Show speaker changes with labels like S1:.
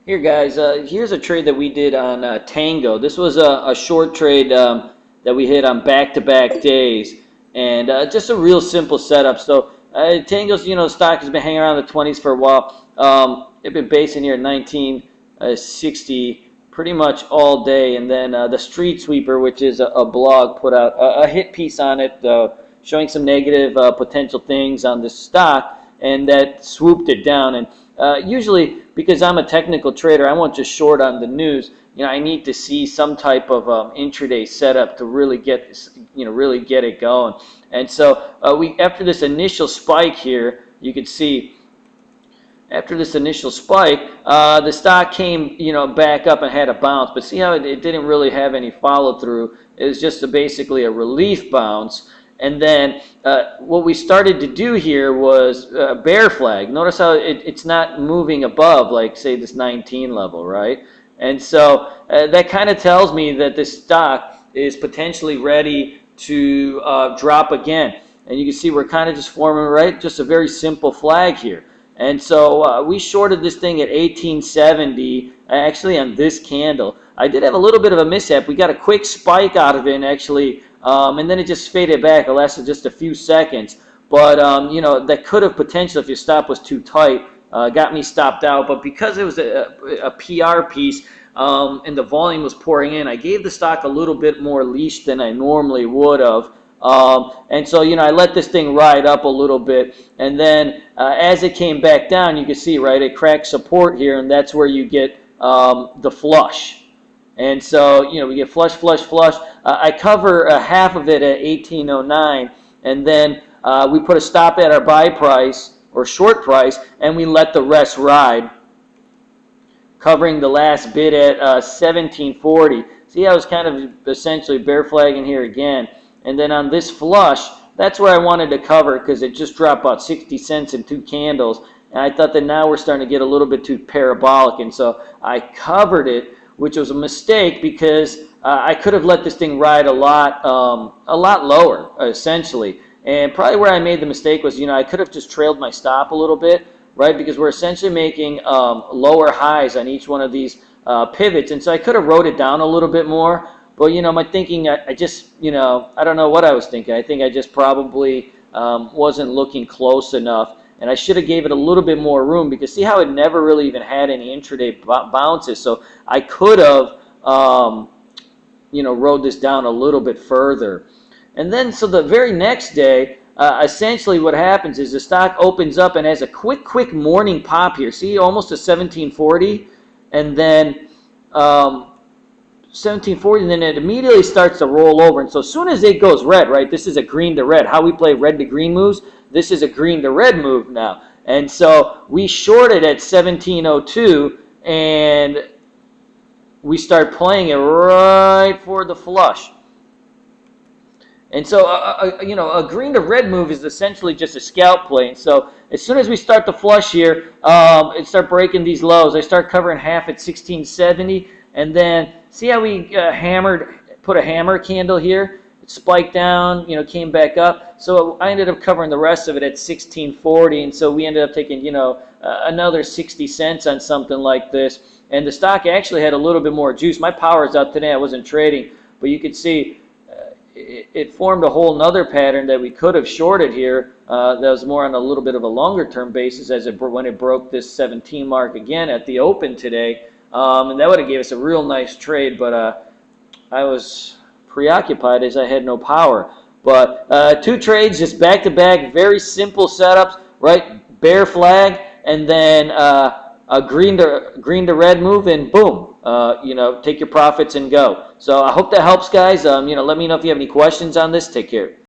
S1: Here guys, here's a trade that we did on TNGO. This was a short trade that we hit on back-to-back days, and just a real simple setup. So TNGO's, stock has been hanging around the 20s for a while. It's been basing here at 1960 pretty much all day, and then the Street Sweeper, which is a blog, put out a hit piece on it showing some negative potential things on this stock, and that swooped it down. And usually, because I'm a technical trader, I won't just short on the news. I need to see some type of intraday setup to really get it going. And so after this initial spike here, you can see after this initial spike, the stock came back up and had a bounce. But see how it didn't really have any follow through. It was just basically a relief bounce. And then what we started to do here was bear flag. Notice how it's not moving above, like, say, this 19 level, right? And so that kind of tells me that this stock is potentially ready to drop again. And you can see we're kind of just forming, right, just a very simple flag here. And so we shorted this thing at 1870, actually on this candle. I did have a little bit of a mishap. We got a quick spike out of it, actually, and then it just faded back. It lasted just a few seconds. But, that could have potentially, if your stop was too tight, got me stopped out. But because it was a PR piece and the volume was pouring in, I gave the stock a little bit more leash than I normally would have. And so, I let this thing ride up a little bit. And then as it came back down, you can see, right, it cracked support here, and that's where you get the flush. And so, we get flush, flush, flush. I cover half of it at 1809, and then we put a stop at our buy price or short price, and we let the rest ride, covering the last bid at 1740. See, I was kind of essentially bear flagging here again. And then on this flush, that's where I wanted to cover because it just dropped about 60 cents in two candles. And I thought that now we're starting to get a little bit too parabolic. And so I covered it, which was a mistake because I could have let this thing ride a lot lower, essentially. And probably where I made the mistake was, I could have just trailed my stop a little bit, right? Because we're essentially making lower highs on each one of these pivots. And so I could have wrote it down a little bit more. But, my thinking, I just, I don't know what I was thinking. I think I just probably wasn't looking close enough. And I should have gave it a little bit more room because see how it never really even had any intraday bounces. So I could have, rode this down a little bit further. And then, so the very next day, essentially what happens is the stock opens up and has a quick morning pop here. See, almost a 1740. And then 1740, and then it immediately starts to roll over. And so as soon as it goes red, right, this is a green to red. How we play red to green moves, this is a green to red move now. And so we shorted at 1702, and we start playing it right for the flush. And so, a green to red move is essentially just a scalp play. And so as soon as we start the flush here, it start breaking these lows. I start covering half at 1670. And then see how we put a hammer candle here? It spiked down, came back up. So I ended up covering the rest of it at 1640. And so we ended up taking, another 60 cents on something like this. And the stock actually had a little bit more juice. My power is out today. I wasn't trading. But you could see it formed a whole nother pattern that we could have shorted here. That was more on a little bit of a longer term basis when it broke this 17 mark again at the open today. And that would have gave us a real nice trade, but I was preoccupied as I had no power. But two trades, just back-to-back, very simple setups, right? Bear flag, and then a green to red move, and boom, take your profits and go. So I hope that helps, guys. Let me know if you have any questions on this. Take care.